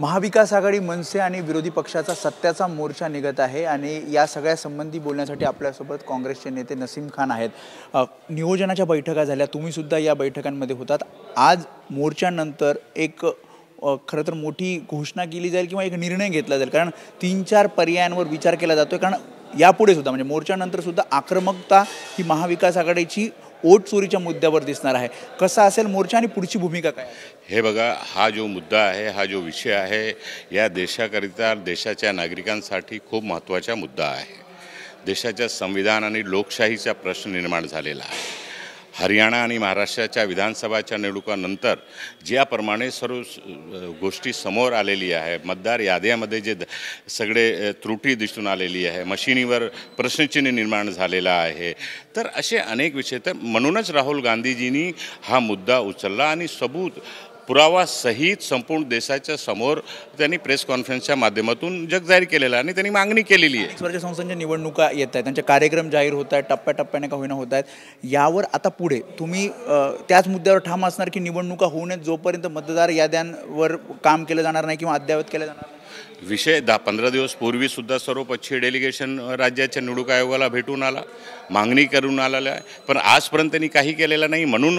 महाविकास आघाडी, मनसे आणि विरोधी पक्षाचा सत्याचा मोर्चा निघत आहे आणि या सगळ्या संबंधी बोलण्यासाठी आपल्यासोबत काँग्रेसचे नेते नसीम खान आहेत। नियोजनाच्या बैठका झाल्या, तुम्ही सुद्धा या बैठकांमध्ये होतात। आज मोर्चानंतर एक खरं तर मोठी घोषणा केली जाईल किंवा एक निर्णय घेतला जाईल, कारण 3-4 पर्यायांवर विचार केला जातोय। कारण यापुढे सुद्धा म्हणजे मोर्चानंतर सुद्धा आक्रमकता ही महाविकास आघाडीची वोट चोरीच्या मुद्द्यावर दिसणार आहे। कसा असेल मोर्चा आणि पुढची भूमिका काय? हे बघा, हा जो मुद्दा आहे, हा जो विषय आहे, या देशाकरिता, देशाच्या नागरिकांसाठी खूप महत्त्वाचा मुद्दा आहे। देशाच्या संविधान आणि लोकशाहीचा प्रश्न निर्माण झालेला आहे। हरियाणा आणि महाराष्ट्राच्या विधानसभाच्या निवडणुकांनंतर ज्याप्रमाणे सर्व गोष्टी समोर आलेली आहे, मतदार याद्यामध्ये जे सगळे त्रुटी दिसून आलेली आहे, मशिनीवर प्रश्नचिन्ह निर्माण झालेला आहे, तर असे अनेक विषय, तर म्हणूनच राहुल गांधीजींनी हा मुद्दा उचलला आणि सबूत पुरावा सहित संपूर्ण देशाच्या समोर त्यांनी प्रेस कॉन्फरन्सच्या माध्यमातून जगजाहीर केलेला आणि त्यांनी मागणी केलेली आहे। स्वराज्य संस्थांच्या निवडणुका येत आहेत, त्यांचे कार्यक्रम जाहीर होत आहेत, टप्प्याटप्प्याने का होईना होत आहेत। यावर आता पुढे तुम्ही त्याच मुद्द्यावर ठाम असणार की निवडणुका होऊ नयेत जोपर्यंत मतदार याद्यांवर काम केलं जाणार नाही किंवा अद्ययावत केलं जाणार नाही? विषय 10-15 दिवस पूर्वीसुद्धा सर्वपक्षीय डेलिगेशन राज्याच्या निवडणूक आयोगाला भेटून आला, मागणी करून आलेला आहे, पण आजपर्यंत त्यांनी काही केलेलं नाही। म्हणून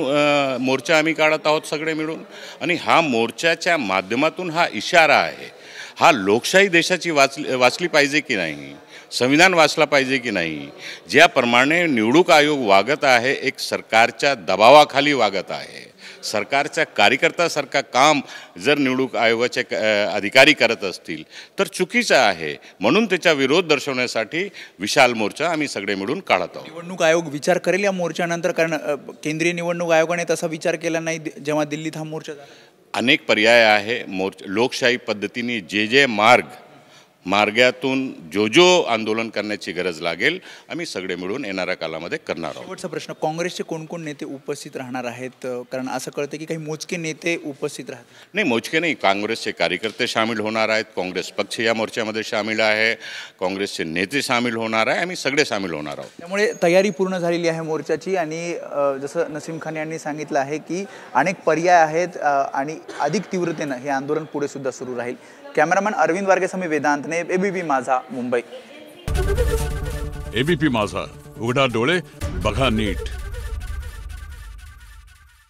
मोर्चा आम्ही काढत आहोत सगळे मिळून, आणि हा मोर्चाच्या माध्यमातून हा इशारा आहे, हा लोकशाही देशाची वाचली पाहिजे की नाही, संविधान वाचला पाहिजे की नाही, ज्याप्रमाणे निवडणूक आयोग वागत आहे, एक सरकारच्या दबावाखाली वागत आहे, सरकारच्या कार्यकर्त्यासारखा काम जर निवडणूक आयोगाचे अधिकारी करत असतील तर चुकीचं आहे। म्हणून त्याचा विरोध दर्शवण्यासाठी विशाल मोर्चा आम्ही सगळे मिळून काढत आहोत। निवडणूक आयोग विचार करेल या मोर्चानंतर, कारण केंद्रीय निवडणूक आयोगाने तसा विचार केला नाही जेव्हा दिल्लीत हा मोर्चा झाला? अनेक पर्याय आहे। लोकशाही पद्धतीने जे मार्गातून जो आंदोलन करण्याची गरज लागेल आम्ही सगळे मिळून येणाऱ्या कालामध्ये करणार आहोत। शेवटचा प्रश्न, काँग्रेसचे कोण नेते उपस्थित राहणार आहेत? कारण असं कळतं की काही मोजके नेते उपस्थित राहतात। नाही, मोजके नाही, काँग्रेसचे कार्यकर्ते सामील होणार आहेत, काँग्रेस पक्ष या मोर्चामध्ये सामील आहे, काँग्रेसचे नेते सामील होणार आहे, आम्ही सगळे सामील होणार आहोत। त्यामुळे तयारी पूर्ण झालेली आहे मोर्चाची आणि जसं नसीम खान यांनी सांगितलं आहे की अनेक पर्याय आहेत आणि अधिक तीव्रतेनं हे आंदोलन पुढे सुद्धा सुरू राहील। कॅमेरामॅन अरविंद वारगेसह मी वेदांत ने, एबीपी माझा, मुंबई। एबीपी माझा, उघडा डोळे बघा नीट।